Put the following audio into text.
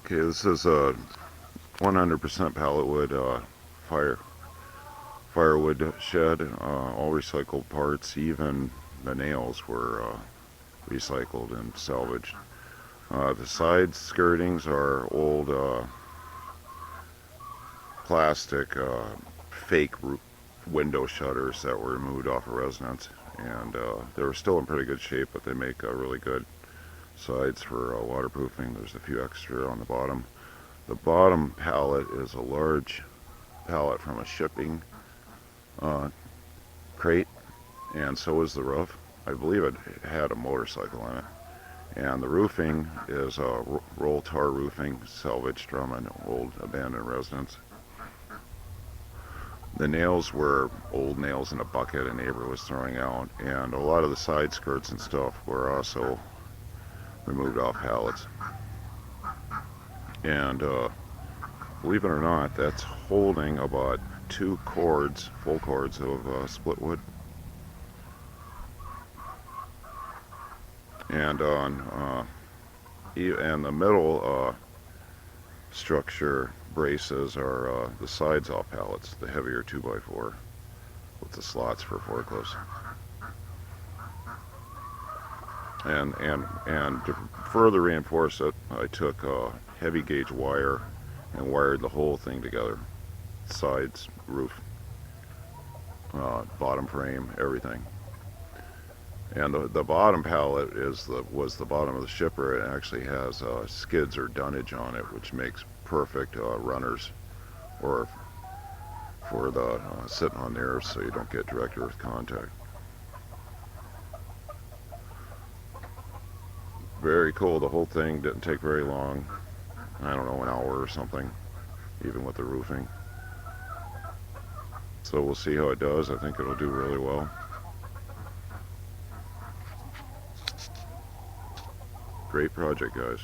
Okay, this is a 100% pallet wood firewood shed. All recycled parts, even the nails were recycled and salvaged. The side skirtings are old plastic fake window shutters that were removed off a residence, and they were still in pretty good shape, but they make really good sides for waterproofing. There's a few extra on the bottom. The bottom pallet is a large pallet from a shipping uh, crate, and so is the roof. I believe it had a motorcycle in it. And the roofing is roll tar roofing salvaged from an old abandoned residence. The nails were old nails in a bucket a neighbor was throwing out, and a lot of the side skirts and stuff were also removed off pallets. And believe it or not, that's holding about 2 cords, full cords of split wood. And on and the middle structure braces are the sides off pallets, the heavier 2x4 with the slots for forklifts. And to further reinforce it, I took heavy gauge wire and wired the whole thing together, sides, roof, bottom frame, everything. And the bottom pallet was the bottom of the shipper. It actually has skids or dunnage on it, which makes perfect runners, or for the sitting on there, so you don't get direct earth contact. Very cool. The whole thing didn't take very long. I don't know, an hour or something, even with the roofing. So we'll see how it does. I think it'll do really well. Great project, guys.